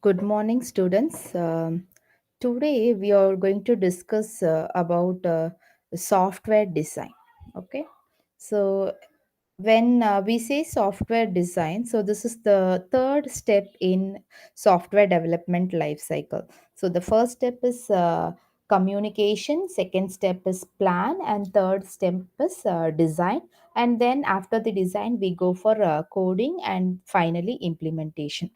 Good morning, students. Today we are going to discuss about software design. Okay, so when we say software design, so this is the third step in software development life cycle. So the first step is communication, second step is plan, and third step is design. And then after the design, we go for coding and finally implementation.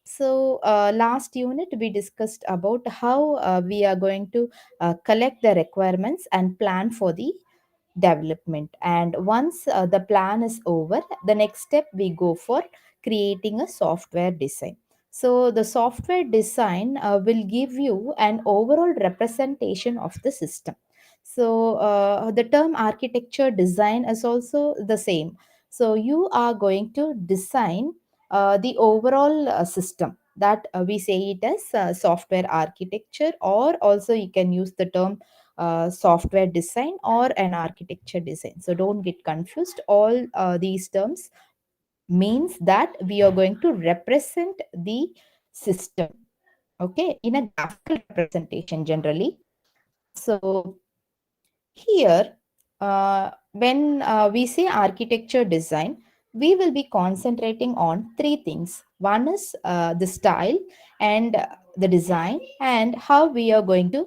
So, last unit we discussed about how we are going to collect the requirements and plan for the development. And once the plan is over, the next step we go for creating a software design. So, the software design will give you an overall representation of the system. So, the term architecture design is also the same. So, you are going to design the overall system that we say it as software architecture, or also you can use the term software design or an architecture design. So don't get confused. All these terms means that we are going to represent the system, okay, in a graphical representation generally. So here, when we say architecture design, we will be concentrating on three things. One is the style and the design, and how we are going to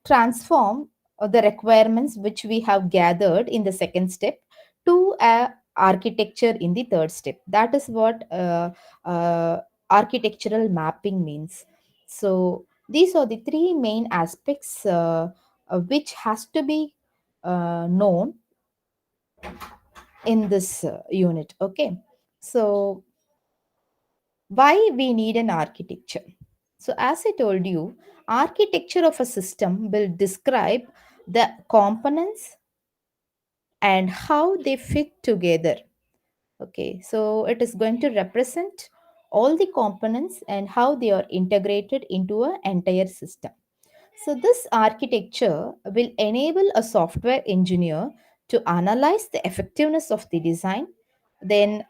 transform the requirements which we have gathered in the second step to a architecture in the third step. That is what architectural mapping means. So these are the three main aspects which has to be known in this unit. Okay, so why we need an architecture? So as I told you, architecture of a system will describe the components and how they fit together. Okay, so it is going to represent all the components and how they are integrated into an entire system. So, this architecture will enable a software engineer to analyze the effectiveness of the design, then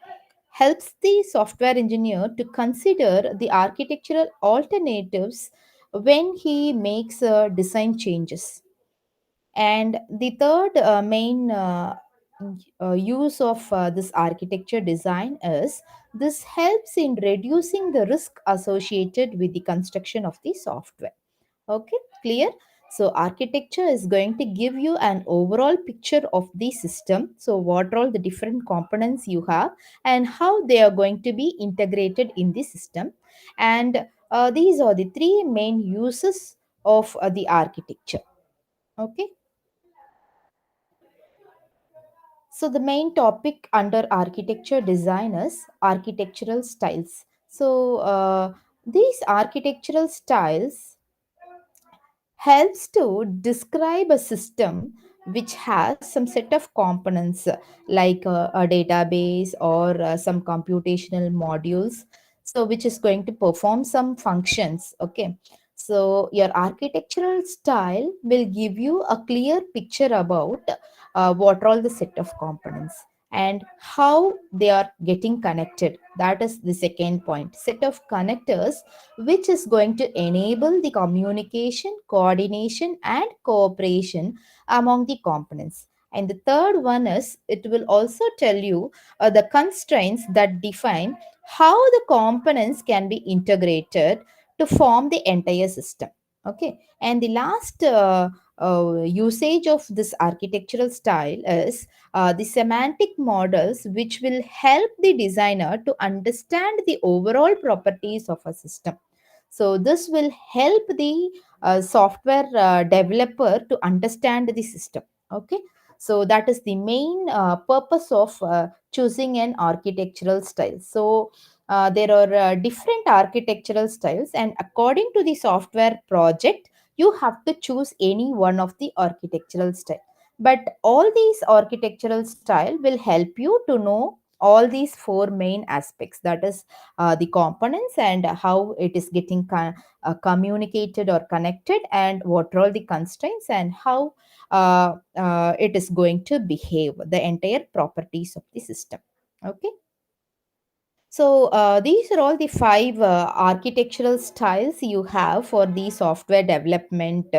helps the software engineer to consider the architectural alternatives when he makes design changes. And the third main use of this architecture design is this helps in reducing the risk associated with the construction of the software. Okay, clear? So, architecture is going to give you an overall picture of the system. So, what are all the different components you have and how they are going to be integrated in the system. And these are the three main uses of the architecture. Okay. So, the main topic under architecture design is architectural styles. So, these architectural styles helps to describe a system which has some set of components like a database or some computational modules, so which is going to perform some functions. Okay, so your architectural style will give you a clear picture about what are all the set of components and how they are getting connected. That is the second point, set of connectors which is going to enable the communication, coordination, and cooperation among the components. And the third one is it will also tell you the constraints that define how the components can be integrated to form the entire system. Okay, and the last usage of this architectural style is the semantic models, which will help the designer to understand the overall properties of a system. So this will help the software developer to understand the system. Okay, so that is the main purpose of choosing an architectural style. So there are different architectural styles, and according to the software project, you have to choose any one of the architectural style. But all these architectural style will help you to know all these four main aspects, that is the components and how it is getting communicated or connected, and what are all the constraints and how it is going to behave, the entire properties of the system. Okay, So, these are all the five architectural styles you have for the software development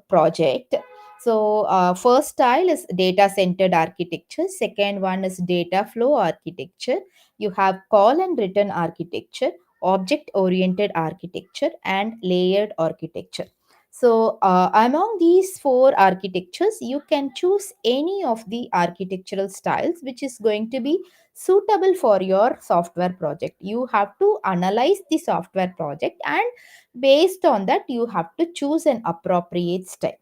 project. So, first style is data centered architecture, second one is data flow architecture. You have call and return architecture, object oriented architecture, and layered architecture. So, among these four architectures, you can choose any of the architectural styles which is going to be suitable for your software project. You have to analyze the software project, and based on that you have to choose an appropriate style.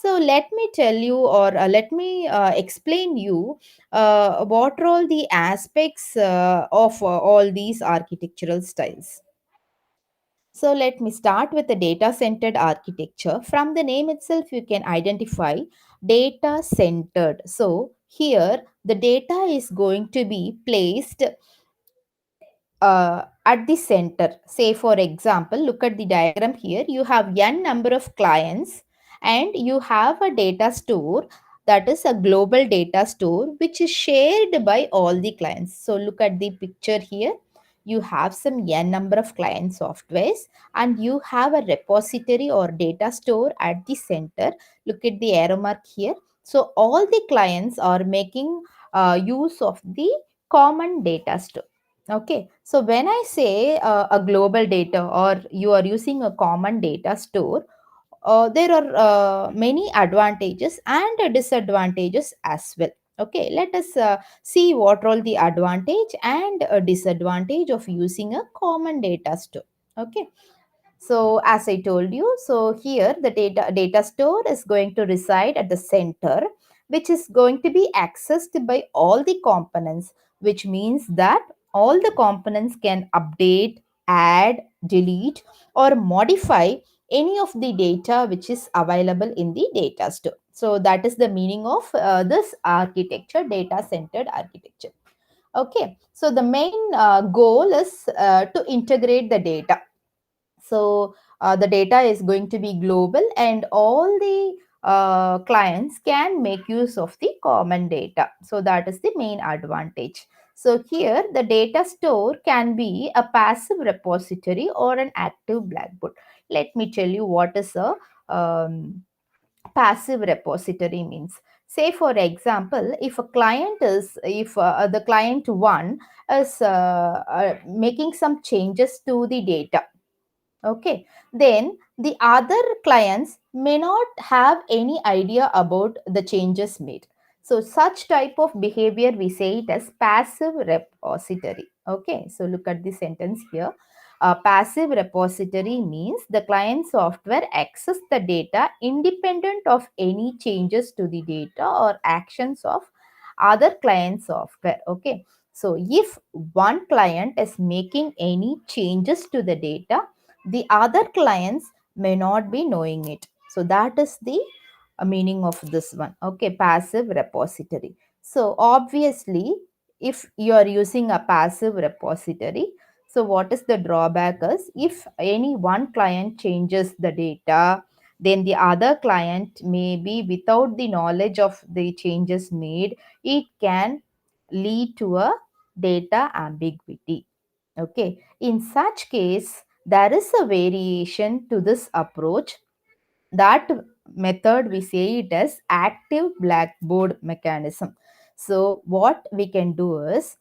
So let me tell you, or let me explain you what are all the aspects of all these architectural styles. So let me start with the data centered architecture. From the name itself, you can identify data centered. So here the data is going to be placed at the center. Say, for example, look at the diagram here. You have n number of clients, and you have a data store, that is a global data store which is shared by all the clients. So, look at the picture here. You have some n number of client softwares, and you have a repository or data store at the center. Look at the arrow mark here. So, all the clients are making use of the common data store. Okay, so when I say a global data or you are using a common data store, there are many advantages and disadvantages as well. Okay, let us see what all the advantage and disadvantage of using a common data store. Okay, so as I told you, so here the data store is going to reside at the center, which is going to be accessed by all the components, which means that all the components can update, add, delete, or modify any of the data which is available in the data store. So that is the meaning of this architecture, data centered architecture. Okay, so the main goal is to integrate the data. So the data is going to be global, and all the clients can make use of the common data. So that is the main advantage. So here the data store can be a passive repository or an active blackboard. Let me tell you what is a passive repository means. Say, for example, if the client one is making some changes to the data. Okay, then the other clients may not have any idea about the changes made. So such type of behavior, we say it as passive repository. Okay, so look at the sentence here. A passive repository means the client software access the data independent of any changes to the data or actions of other client software. Okay, so if one client is making any changes to the data, the other clients may not be knowing it. So that is the meaning of this one. Okay, passive repository. So obviously, if you are using a passive repository, so what is the drawback is, if any one client changes the data, then the other client may be without the knowledge of the changes made. It can lead to a data ambiguity. Okay, in such case, there is a variation to this approach. That method, we say it as active blackboard mechanism. So what we can do is,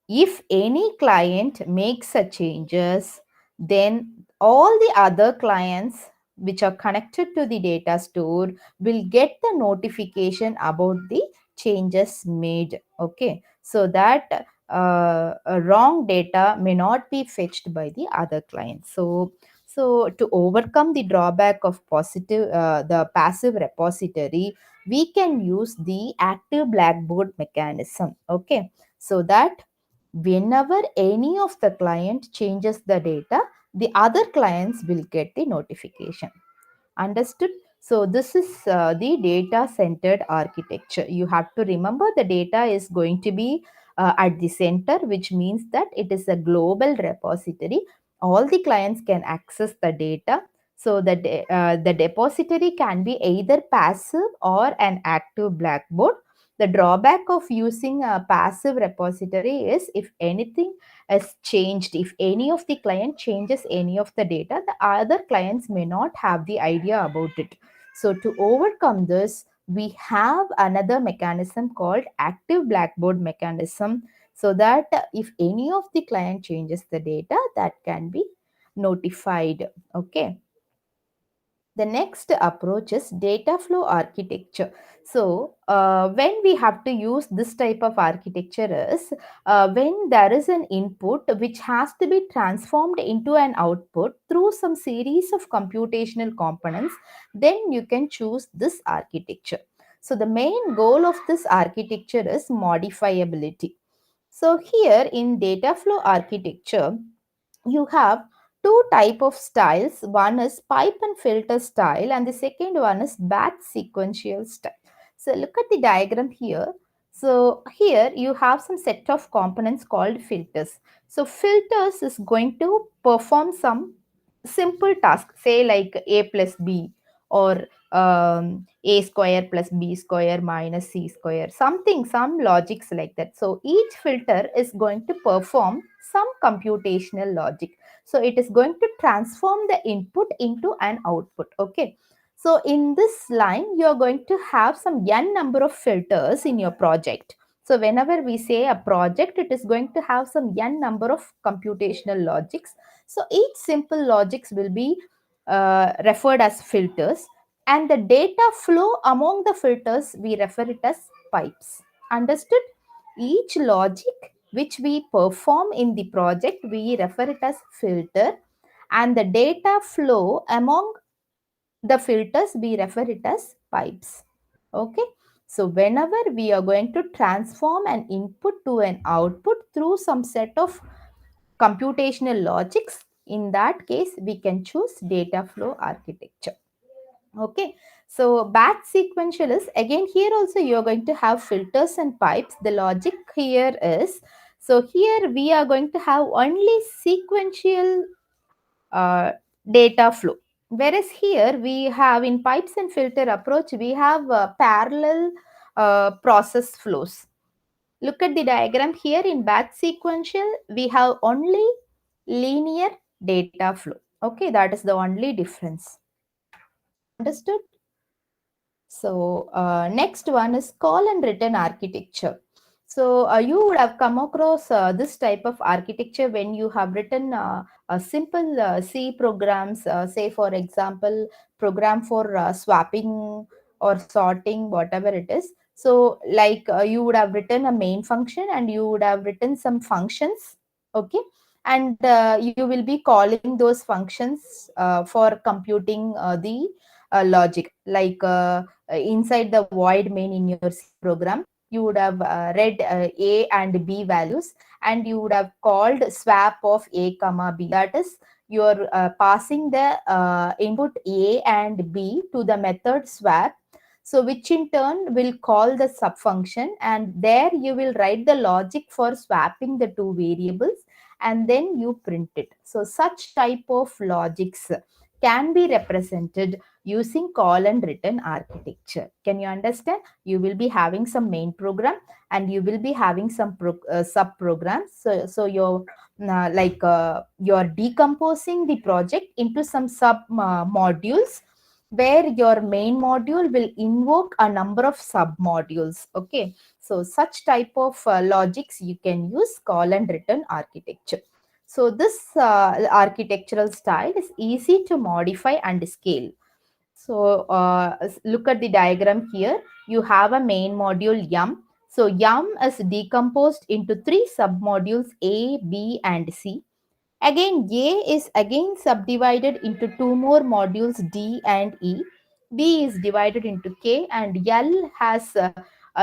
if any client makes a changes, then all the other clients which are connected to the data store will get the notification about the changes made. Okay, so that wrong data may not be fetched by the other clients. So to overcome the drawback of the passive repository, we can use the active blackboard mechanism. Okay, so that whenever any of the client changes the data, the other clients will get the notification. Understood? So this is the data centered architecture. You have to remember the data is going to be at the center, which means that it is a global repository. All the clients can access the data. So the depository can be either passive or an active blackboard. The drawback of using a passive repository is if anything is changed, if any of the client changes any of the data, the other clients may not have the idea about it. So to overcome this, we have another mechanism called active blackboard mechanism, so that if any of the client changes the data, that can be notified. Okay. The next approach is data flow architecture. So when we have to use this type of architecture is when there is an input which has to be transformed into an output through some series of computational components, then you can choose this architecture. So the main goal of this architecture is modifiability. So here in data flow architecture, you have two type of styles. One is pipe and filter style, and the second one is batch sequential style. So look at the diagram here. So here you have some set of components called filters. So filters is going to perform some simple task, say like a plus b, or a square plus b square minus c square, something, some logics like that. So each filter is going to perform some computational logic. So it is going to transform the input into an output. Okay. So in this line, you are going to have some n number of filters in your project. So whenever we say a project, it is going to have some n number of computational logics. So each simple logics will be referred as filters, and the data flow among the filters, we refer it as pipes. Understood? Each logic which we perform in the project, we refer it as filter, and the data flow among the filters, we refer it as pipes. Okay. So whenever we are going to transform an input to an output through some set of computational logics, in that case we can choose data flow architecture. Okay. So batch sequential is, again here also you are going to have filters and pipes. The logic here is, so here we are going to have only sequential uh, data flow, whereas here we have, in pipes and filter approach, we have parallel process flows. Look at the diagram here. In batch sequential, we have only linear data flow. Okay, that is the only difference. Understood? So next one is call and return architecture. So you would have come across this type of architecture when you have written a simple C programs, say for example, program for swapping or sorting, whatever it is. So like you would have written a main function and you would have written some functions. Okay. And you will be calling those functions for computing the logic, like inside the void main in your C program, you would have read a and b values, and you would have called swap of a comma b. That is, you are passing the input a and b to the method swap, so which in turn will call the subfunction, and there you will write the logic for swapping the two variables, and then you print it. So such type of logics can be represented using call and return architecture. Can you understand? You will be having some main program and you will be having some sub programs. So you're you're decomposing the project into some sub modules, where your main module will invoke a number of sub modules. Okay. So such type of logics you can use call and return architecture. So this architectural style is easy to modify and scale. So look at the diagram here. You have a main module yum. So yum is decomposed into three submodules A, B, and C. Again, A is again subdivided into two more modules D and E. B is divided into K, and L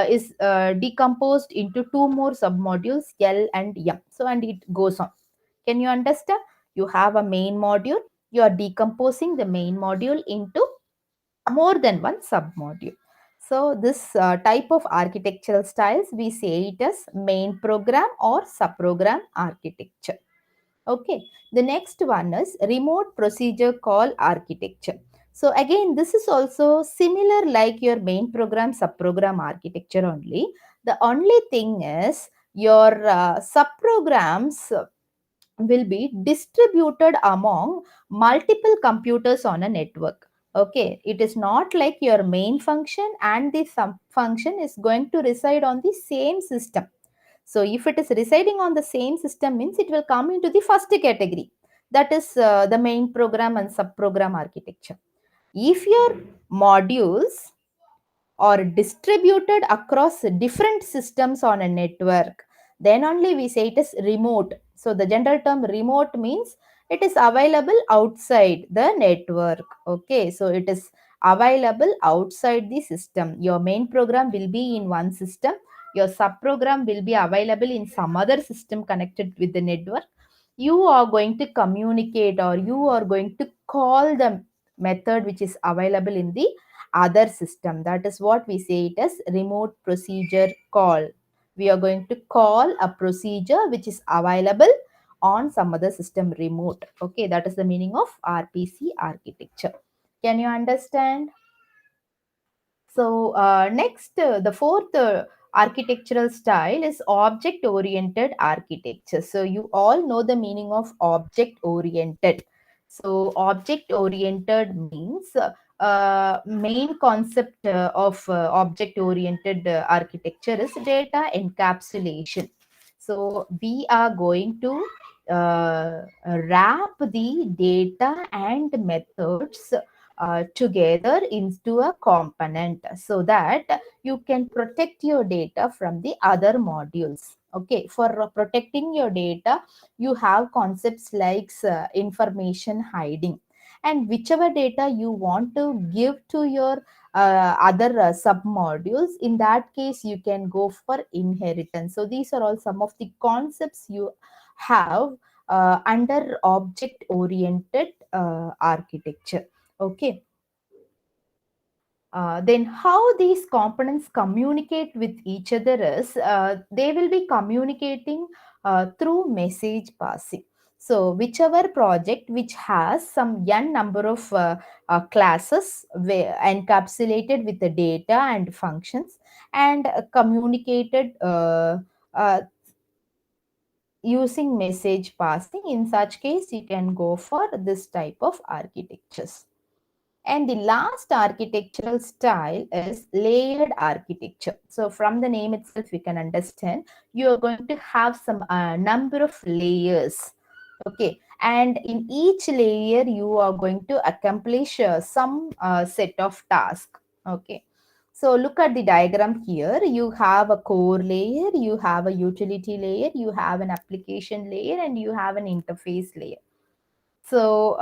is decomposed into two more submodules L and M. So and it goes on. Can you understand? You have a main module. You are decomposing the main module into more than one submodule. So this type of architectural styles, we say it as main program or subprogram architecture. Okay. The next one is remote procedure call architecture. So again, this is also similar like your main program, subprogram architecture only. The only thing is your subprograms will be distributed among multiple computers on a network. Okay, it is not like your main function and the sub function is going to reside on the same system. So if it is residing on the same system means it will come into the first category, that is the main program and subprogram architecture. If your modules or distributed across different systems on a network, then only we say it is remote. So the general term remote means it is available outside the network. Okay, so it is available outside the system. Your main program will be in one system, your subprogram will be available in some other system connected with the network. You are going to communicate or you are going to call the method which is available in the other system. That is what we say it as remote procedure call. We are going to call a procedure which is available on some other system remote. Okay, that is the meaning of RPC architecture. Can you understand? So, next, the fourth architectural style is object oriented architecture. So, you all know the meaning of object oriented. So, object oriented means main concept of object oriented architecture is data encapsulation. So, we are going to wrap the data and methods together into a component so that you can protect your data from the other modules. Okay, for protecting your data you have concepts like information hiding, and whichever data you want to give to your other sub modules, in that case you can go for inheritance. So these are all some of the concepts you have under object oriented architecture. Okay, then how these components communicate with each other is they will be communicating through message passing. So whichever project which has some n number of classes encapsulated with the data and functions and communicated uh, using message passing, in such case you can go for this type of architectures. And the last architectural style is layered architecture. So from the name itself, we can understand you are going to have some number of layers. Okay. And in each layer, you are going to accomplish some set of tasks. Okay. So look at the diagram here. You have a core layer, you have a utility layer, you have an application layer, and you have an interface layer. So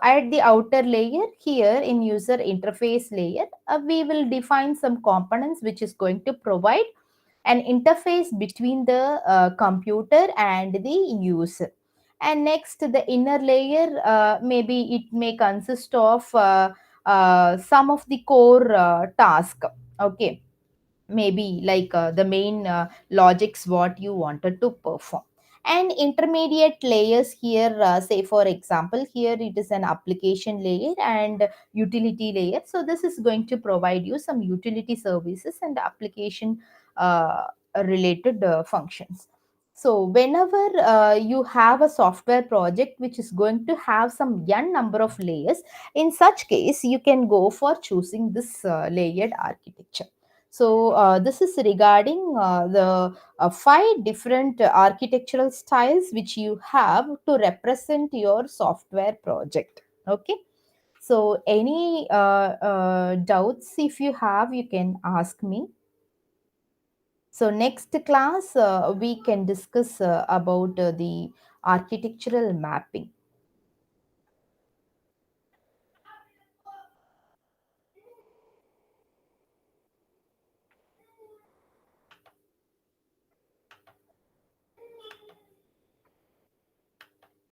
at the outer layer here in user interface layer, we will define some components which is going to provide an interface between the computer and the user. And next, the inner layer, maybe it may consist of some of the core task. Okay, maybe like the main logics what you wanted to perform. And intermediate layers here, say for example here it is an application layer and utility layer. So this is going to provide you some utility services and application uh, related functions. So whenever you have a software project which is going to have some n number of layers, in such case you can go for choosing this layered architecture. So, this is regarding the five different architectural styles which you have to represent your software project. Okay. So, any doubts if you have, you can ask me. So, next class, we can discuss about the architectural mapping.